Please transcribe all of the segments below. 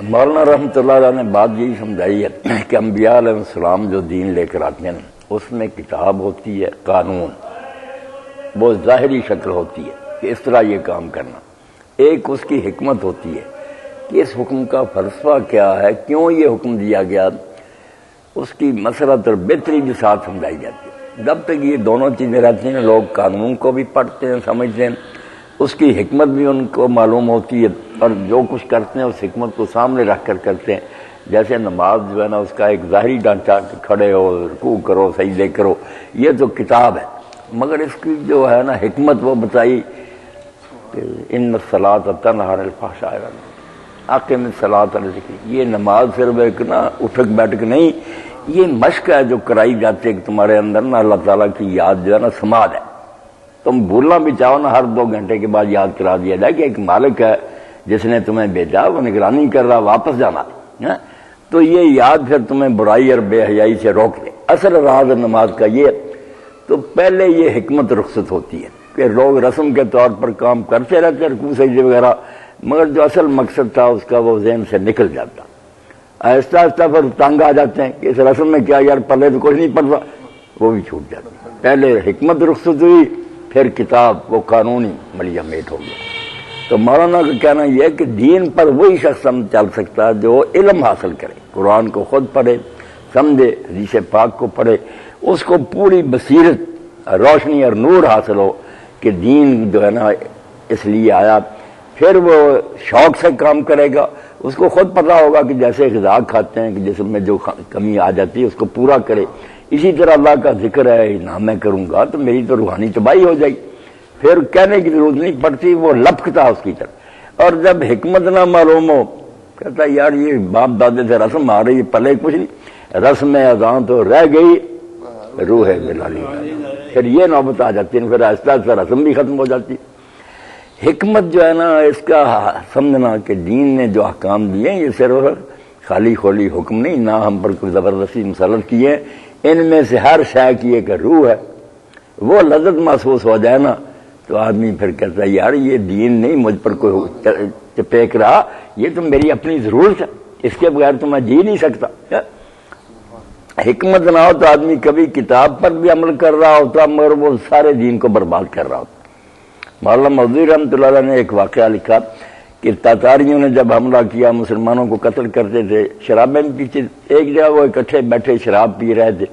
مولانا رحمۃ اللہ علیہ نے بات یہی سمجھائی ہے کہ انبیاء علیہ السلام جو دین لے کر آتے ہیں اس میں کتاب ہوتی ہے، قانون، وہ ظاہری شکل ہوتی ہے کہ اس طرح یہ کام کرنا، ایک اس کی حکمت ہوتی ہے کہ اس حکم کا فلسفہ کیا ہے، کیوں یہ حکم دیا گیا، اس کی مسرت اور بہتری کے ساتھ سمجھائی جاتی ہے۔ جب تک یہ دونوں چیزیں رہتی ہیں لوگ قانون کو بھی پڑھتے ہیں، سمجھتے ہیں، اس کی حکمت بھی ان کو معلوم ہوتی ہے، اور جو کچھ کرتے ہیں اس حکمت کو سامنے رکھ کر کرتے ہیں۔ جیسے نماز جو ہے نا، اس کا ایک ظاہری ڈھانچہ کہ کھڑے ہو، رکوع کرو، سجدے کرو، یہ تو کتاب ہے، مگر اس کی جو ہے نا حکمت وہ بتائی کہ ان الصلاۃ تنہی عن الفحشاء والمنکر اقم الصلاۃ لذکری۔ یہ نماز صرف ایک نا اٹھک بیٹھک نہیں، یہ مشق ہے جو کرائی جاتی ہے کہ تمہارے اندر نا اللہ تعالیٰ کی یاد جو ہے نا سماعت ہے۔ تم بھولنا بھی چاہو نا، ہر 2 گھنٹے کے بعد یاد کرا دیا جائے کہ ایک مالک ہے جس نے تمہیں بھیجا، وہ نگرانی کر رہا، واپس جانا ہے، تو یہ یاد پھر تمہیں برائی اور بے حیائی سے روک دے۔ اصل راز نماز کا یہ، تو پہلے یہ حکمت رخصت ہوتی ہے کہ لوگ رسم کے طور پر کام کرتے رہتے، رکوع سجدے وغیرہ، مگر جو اصل مقصد تھا اس کا وہ ذہن سے نکل جاتا۔ آہستہ آہستہ پھر تنگ آ جاتے ہیں کہ اس رسم میں کیا یار، پلے تو کچھ نہیں پڑ رہا، وہ بھی چھوٹ جاتا۔ پہلے حکمت رخصت ہوئی، پھر کتاب وہ قانونی ملیا میٹ ہو گیا۔ تو مولانا کا کہنا یہ ہے کہ دین پر وہی شخص چل سکتا ہے جو علم حاصل کرے، قرآن کو خود پڑھے، سمجھے، حدیث پاک کو پڑھے، اس کو پوری بصیرت، روشنی اور نور حاصل ہو کہ دین جو ہے نا اس لیے آیا۔ پھر وہ شوق سے کام کرے گا، اس کو خود پتہ ہوگا کہ جیسے غذا کھاتے ہیں کہ جسم میں جو کمی آ جاتی ہے اس کو پورا کرے، اسی طرح اللہ کا ذکر ہے، نہ میں کروں گا تو میری تو روحانی تباہی ہو جائے گی۔ پھر کہنے کی ضرورت نہیں پڑتی، وہ لپکتا اس کی طرف۔ اور جب حکمت نہ معلوم ہو، کہتا ہے یار یہ باپ دادے سے رسم آ رہی ہے، پلے کچھ نہیں، رسم اذان تو رہ گئی، روح بلالی، پھر یہ نوبت آ جاتی ہے، پھر آہستہ آہستہ رسم بھی ختم ہو جاتی۔ حکمت جو ہے نا اس کا سمجھنا کہ دین نے جو احکام دیے یہ صرف خالی خولی حکم نہیں، نہ ہم پر کوئی زبردستی مسلط کیے، ان میں سے ہر شے کی ایک روح ہے، وہ لذت محسوس ہو جائے نا تو آدمی پھر کہتا ہے یار یہ دین نہیں مجھ پر کوئی چپیک رہا، یہ تو میری اپنی ضرورت ہے، اس کے بغیر تو میں جی نہیں سکتا۔ حکمت نہ ہو تو آدمی کبھی کتاب پر بھی عمل کر رہا ہوتا مگر وہ سارے دین کو برباد کر رہا ہوتا۔ مولانا مودودی رحمۃ اللہ علیہ نے ایک واقعہ لکھا کہ تاتاریوں نے جب حملہ کیا، مسلمانوں کو قتل کرتے تھے، شرابیں پیچھے ایک جگہ وہ اکٹھے بیٹھے شراب پی رہے تھے،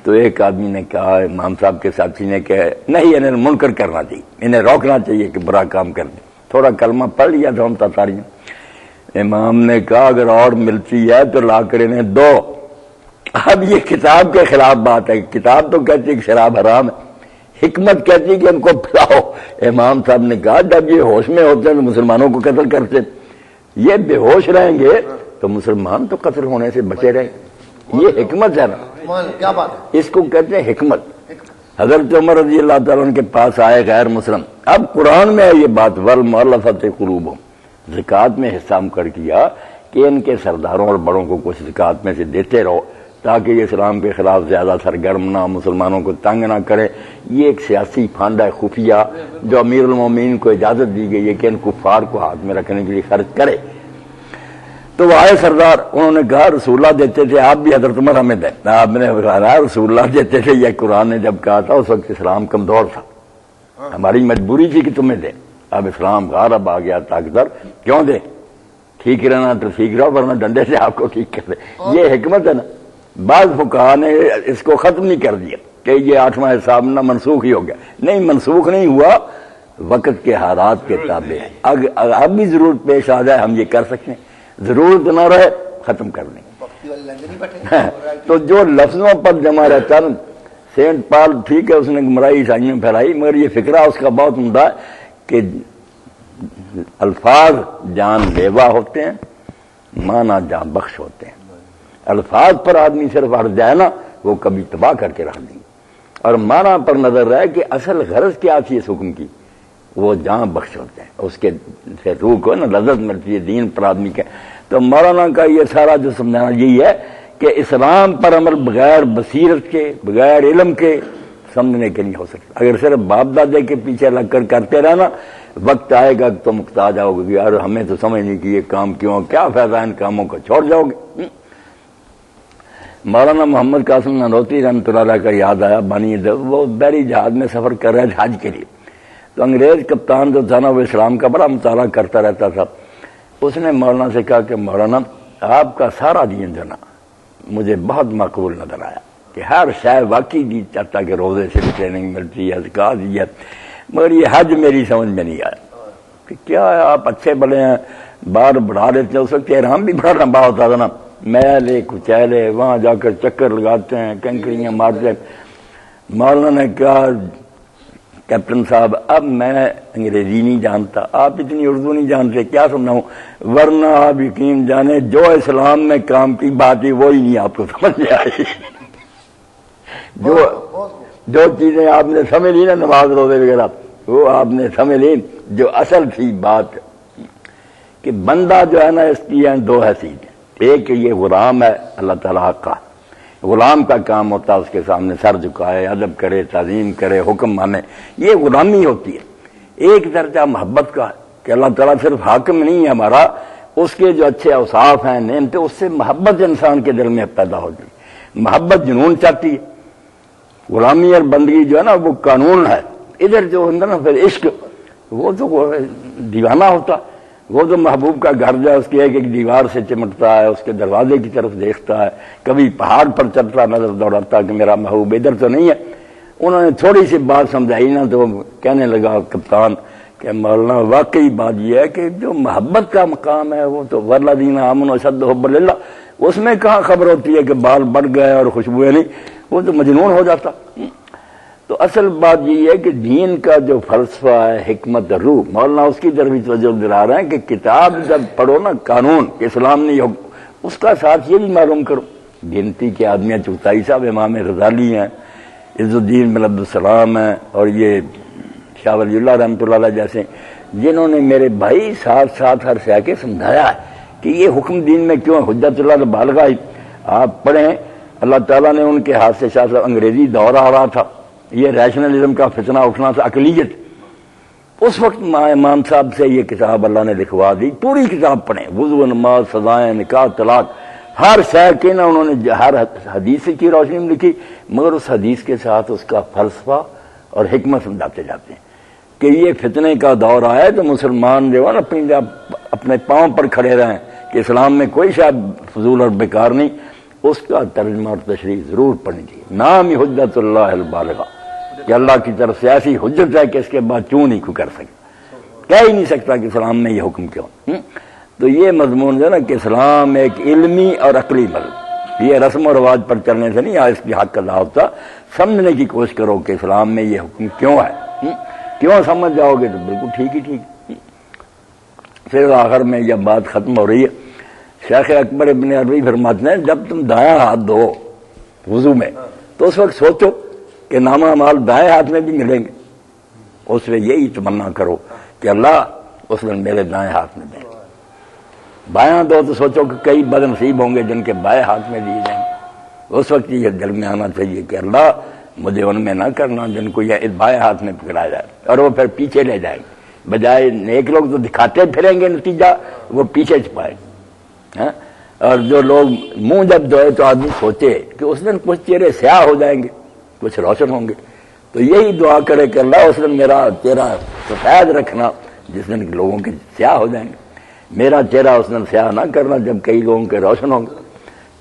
تو ایک آدمی نے کہا، امام صاحب کے ساتھی نے کہا نہیں انہیں منکر کرنا چاہیے، انہیں روکنا چاہیے کہ برا کام کر دیں۔ تھوڑا کلمہ پڑھ لیا تھا ان تاتاریوں۔ امام نے کہا اگر اور ملتی ہے تو لا کر انہیں دو۔ اب یہ کتاب کے خلاف بات ہے، کتاب تو کہتی ہے کہ شراب حرام ہے، حکمت کہتی ہے کہ ان کو پلاؤ۔ امام صاحب نے کہا جب یہ ہوش میں ہوتے ہیں تو مسلمانوں کو قتل کرتے، یہ بے ہوش رہیں گے تو مسلمان تو قتل ہونے سے بچے رہیں گے۔ یہ حکمت ہے نا، کیا بات ہے، اس کو کہتے ہیں حکمت۔ حضرت عمر رضی اللہ تعالیٰ عنہ کے پاس آئے غیر مسلم، اب قرآن میں ہے یہ بات، والمؤلفۃ قلوبہم، زکوٰۃ میں حصہ مقرر کیا کہ ان کے سرداروں اور بڑوں کو کچھ زکوٰۃ میں سے دیتے رہو تاکہ یہ اسلام کے خلاف زیادہ سرگرم نہ، مسلمانوں کو تنگ نہ کرے۔ یہ ایک سیاسی فنڈ ہے خفیہ جو امیر المومنین کو اجازت دی گئی ہے کہ ان کفار کو ہاتھ میں رکھنے کے لیے خرچ کرے۔ تو وہ آئے سردار، انہوں نے کہا رسول اللہ دیتے تھے، آپ بھی حضرت عمر ہمیں دیں۔ آپ نے کہا رسول اللہ دیتے تھے، یہ قرآن نے جب کہا تھا اس وقت اسلام کمزور تھا، ہماری مجبوری تھی کہ تمہیں دیں، اب اسلام غالب آ گیا طاقتور، کیوں دیں؟ ٹھیک رہنا تو ٹھیک رہو ورنہ ڈنڈے سے آپ کو ٹھیک کر دیں۔ یہ حکمت ہے نا۔ بعض فقہا نے اس کو ختم نہیں کر دیا کہ یہ 8واں حساب نہ منسوخ ہی ہو گیا، نہیں منسوخ نہیں ہوا، وقت کے حالات کے تابع ہے۔ اب بھی ضرورت پیش آ جائے ہم یہ کر سکتے ہیں، ضرورت نہ رہے ختم کر دیں۔ تو جو لفظوں پر جمع رہتا ہے، سینٹ پال ٹھیک ہے اس نے گمراہی عیسائیوں میں پھیلائی، مگر یہ فکرہ اس کا بہت عمدہ ہے کہ الفاظ جان لیوا ہوتے ہیں، معنی جان بخش ہوتے ہیں۔ الفاظ پر آدمی صرف اڑ جائے نا وہ کبھی تباہ کر کے رکھ دیں گے، اور معنی پر نظر رہے کہ اصل غرض کیا تھی اس حکم کی، وہ جان بخش ہوتے ہیں، اس کے سے روح کو نا لذت ملتی ہے دین پر آدمی کے۔ تو مولانا کا یہ سارا جو سمجھانا یہی ہے کہ اسلام پر عمل بغیر بصیرت کے، بغیر علم کے سمجھنے کے نہیں ہو سکتا۔ اگر صرف باپ دادے کے پیچھے لگ کر کرتے رہنا، وقت آئے گا کہ تم اکتا جاؤ گے یار ہمیں تو سمجھ نہیں کہ یہ کام کیوں، کیا فائدہ ان کاموں کو، چھوڑ جاؤ گے۔ مولانا محمد قاسم نانوتوی رحمۃ اللہ علیہ کا یاد آیا، وہ بحری جہاز میں سفر کر رہے تھے حج کے لیے، تو انگریز کپتان جو تھا نا وہ اسلام کا بڑا مطالعہ کرتا رہتا تھا۔ اس نے مولانا سے کہا کہ مولانا آپ کا سارا دین جو نا مجھے بہت مقبول نظر آیا کہ ہر شے واقعی جی چاہتا کہ روزے سے بھی ٹریننگ ملتی ہے، زکات دی ہے، مگر یہ حج میری سمجھ میں نہیں آیا کہ کیا آپ اچھے بڑے ہیں، بار بڑھا لیتے ہیں، اس وقت احرام بھی بڑا لمبا ہوتا تھا نا، میلے کچیلے وہاں جا کر چکر لگاتے ہیں، کنکریاں مارتے ہیں۔ مولانا نے کہا کیپٹن صاحب اب میں انگریزی نہیں جانتا، آپ اتنی اردو نہیں جانتے، کیا سمجھاؤں، ورنہ آپ یقین جانے جو اسلام میں کام کی بات ہے وہی نہیں آپ کو سمجھ میں آئی۔ جو چیزیں آپ نے سمجھ لی نا نماز روزے وغیرہ وہ آپ نے سمجھ لی، جو اصل تھی بات کہ بندہ جو ہے نا اس کی ہیں دو حیثیتیں، ایک یہ غلام ہے اللہ تعالیٰ کا، غلام کا کام ہوتا ہے اس کے سامنے سر جھکائے، ادب کرے، تعظیم کرے، حکم مانے، یہ غلامی ہوتی ہے۔ ایک درجہ محبت کا ہے کہ اللہ تعالیٰ صرف حاکم نہیں ہے ہمارا، اس کے جو اچھے اوصاف ہیں نعمتیں، اس سے محبت انسان کے دل میں پیدا ہوتی ہے، محبت جنون چاہتی ہے۔ غلامی اور بندگی جو ہے نا وہ قانون ہے، ادھر جو ہوتا نا پھر عشق وہ تو دیوانہ ہوتا، وہ تو محبوب کا گھر جو ہے اس کی ایک ایک دیوار سے چمٹتا ہے، اس کے دروازے کی طرف دیکھتا ہے، کبھی پہاڑ پر چڑھتا نظر دوڑاتا کہ میرا محبوب ادھر تو نہیں ہے۔ انہوں نے تھوڑی سی بات سمجھائی نا تو کہنے لگا کپتان کہ مولانا واقعی بات یہ ہے کہ جو محبت کا مقام ہے وہ تو والذین آمنوا اشد حبا للہ، اس میں کہاں خبر ہوتی ہے کہ بال بڑھ گئے اور خوشبوئیں نہیں، وہ تو مجنون ہو جاتا۔ تو اصل بات یہ ہے کہ دین کا جو فلسفہ ہے، حکمت روح، مولانا اس کی طرف توجہ دلا رہے ہیں کہ کتاب جب پڑھو نا قانون کہ اسلام نے اس کا ساتھ یہ بھی معلوم کرو۔ گنتی کے آدمی چغتائی صاحب امام غزالی ہیں، عز الدین بن عبد السلام ہیں، اور یہ شاہ ولی اللہ رحمۃ اللہ علیہ جیسے، جنہوں نے میرے بھائی ساتھ ساتھ ہر شے کے سمجھایا ہے کہ یہ حکم دین میں کیوں ہے۔ حجت اللہ بالغہ آپ پڑھیں، اللہ تعالیٰ نے ان کے ہاتھ سے شاہ صاحب انگریزی دور آ رہا تھا، یہ ریشنلزم کا فتنہ اٹھنا تھا، عقلیت، اس وقت امام صاحب سے یہ کتاب اللہ نے لکھوا دی، پوری کتاب پڑھیں، وضو، نماز، سزائیں، نکاح، طلاق، ہر شے کے نا انہوں نے ہر حدیث کی روشنی میں لکھی، مگر اس حدیث کے ساتھ اس کا فلسفہ اور حکمت سمجھاتے جاتے ہیں کہ یہ فتنے کا دور آیا تو مسلمان جو ہے نا اپنے پاؤں پر کھڑے رہیں کہ اسلام میں کوئی شے فضول اور بیکار نہیں، اس کا ترجمہ اور تشریح ضرور پڑھنی چاہیے۔ نام ہی حجت اللہ البالغہ کہ اللہ کی طرف سے ایسی حجت ہے کہ اس کے بعد کیوں نہیں کر سکتا، کہہ ہی نہیں سکتا کہ اسلام میں یہ حکم کیوں۔ تو یہ مضمون جو ہے نا کہ اسلام ایک علمی اور عقلی مذہب، یہ رسم و رواج پر چلنے سے نہیں اس کی حق ادا ہوتا، سمجھنے کی کوشش کرو کہ اسلام میں یہ حکم کیوں ہے، کیوں سمجھ جاؤ گے تو بالکل ٹھیک ہی ٹھیک۔ پھر آخر میں جب بات ختم ہو رہی ہے، شیخ اکبر ابن عربی فرماتے ہیں جب تم دایاں ہاتھ دھو وضو میں تو اس وقت سوچو کہ نامہ اعمال دائیں ہاتھ میں بھی ملیں گے، اس میں یہی تمنا کرو کہ اللہ اس میں میرے دائیں ہاتھ میں دیں، بایاں دو تو سوچو کہ کئی بد نصیب ہوں گے جن کے بائیں ہاتھ میں دیے جائیں گے، اس وقت یہ دل میں آنا چاہیے کہ اللہ مجھے ان میں نہ کرنا جن کو یہ بائیں ہاتھ میں پکڑایا جائے اور وہ پھر پیچھے لے جائیں گے، بجائے نیک لوگ تو دکھاتے پھریں گے نتیجہ وہ پیچھے چھپائیں گے۔ اور جو لوگ منہ جب دھوئے تو آدمی سوچے کہ اس دن کچھ چہرے سیاہ ہو جائیں گے کچھ روشن ہوں گے، تو یہی دعا کرے کہ اللہ اس دن میرا چہرہ سفید رکھنا جس دن لوگوں کے سیاہ ہو جائیں گے، میرا چہرہ اس دن سیاہ نہ کرنا جب کئی لوگوں کے روشن ہوں گے۔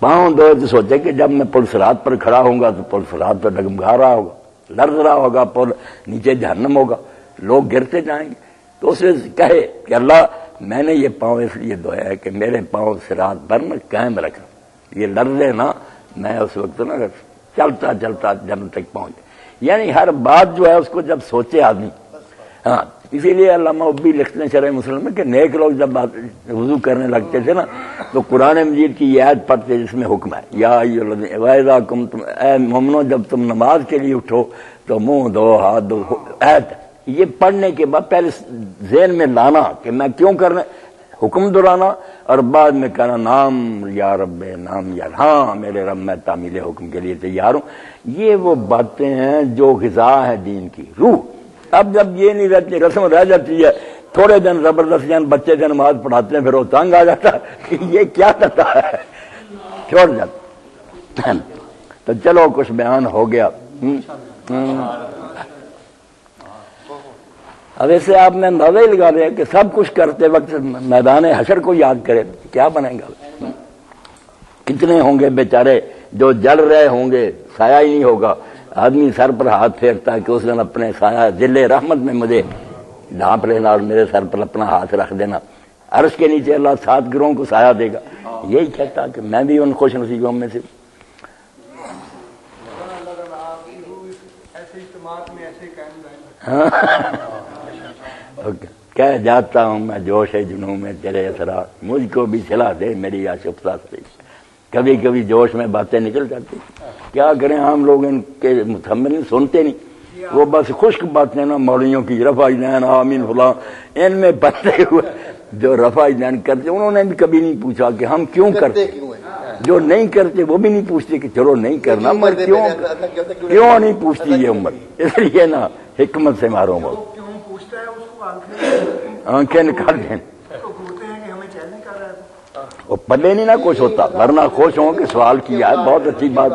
پاؤں دھوئے تو سوچے کہ جب میں پل صراط پر کھڑا ہوں گا تو پل صراط پر ڈگمگا رہا ہوگا، لرز رہا ہوگا، پل نیچے جہنم ہوگا، لوگ گرتے جائیں گے، تو اس نے کہے کہ اللہ میں نے یہ پاؤں اس لیے دھویا ہے کہ میرے پاؤں صراط پر نہ قائم رکھنا، یہ لرزے نہ، میں اس وقت نا چلتا چلتا جنت تک پہنچ، یعنی ہر بات جو ہے اس کو جب سوچے آدمی۔ ہاں اسی لیے علامہ ابی لکھتے ہیں شرح مسلم میں کہ نیک لوگ جب وضو کرنے لگتے تھے نا تو قرآن مجید کی یہ آیت پڑھتے جس میں حکم ہے یا وَإِذَا كُنْتُمْ، اے مومنو جب تم نماز کے لیے اٹھو تو منہ دو، ہاتھ دو، آیت یہ پڑھنے کے بعد پہلے ذہن میں لانا کہ میں کیوں کرنا، حکم دہرانا، اور بعد میں کہنا نام یا رب، نام یا ہاں میرے رب میں تعمیل حکم کے لیے تیار ہوں۔ یہ وہ باتیں ہیں جو غذا ہے دین کی، روح اب جب یہ نہیں رہتی، رسم رہ جاتی ہے، تھوڑے دن زبردست جان بچے سے نماز پڑھاتے ہیں، پھر وہ تنگ آ جاتا ہے کہ یہ کیا کرتا ہے، چھوڑ جاتا۔ تو چلو کچھ بیان ہو گیا۔ اب ایسے آپ نے اندازہ ہی لگا لیا کہ سب کچھ کرتے وقت میدان حشر کو یاد کرے کیا بنے گا؟ کتنے ہوں گے بیچارے جو جل رہے ہوں گے، سایہ ہی نہیں ہوگا، آدمی سر پر ہاتھ پھیرتا ہے کہ اس دن اپنے سایہ ذل رحمت میں مجھے ڈھانپ لینا اور میرے سر پر اپنا ہاتھ رکھ دینا، عرش کے نیچے اللہ 7 گروہوں کو سایہ دے گا۔ یہی کہتا کہ میں بھی ان خوش نصیبوں میں سے۔ کہہ جاتا ہوں میں جوش جنوں میں تیرے اثرات، مجھ کو بھی صلاح دے میری آشفتہ سے۔ کبھی کبھی جوش میں باتیں نکل جاتی، کیا کریں عام لوگ ان کے متحمل سنتے نہیں، وہ بس خشک باتیں نا مولویوں کی، رفع دین آمین فلاں، ان میں بنتے ہوئے جو رفع دین کرتے انہوں نے بھی کبھی نہیں پوچھا کہ ہم کیوں کرتے، جو نہیں کرتے وہ بھی نہیں پوچھتے کہ چلو نہیں کرنا، مگر کیوں نہیں پوچھتی یہ امت، اس لیے نا حکمت سے ماروں گا، آنکھیں نکال دیں، وہ پلے نہیں نہ کچھ ہوتا، ورنہ خوش ہوں کہ سوال کیا ہے، بہت اچھی بات،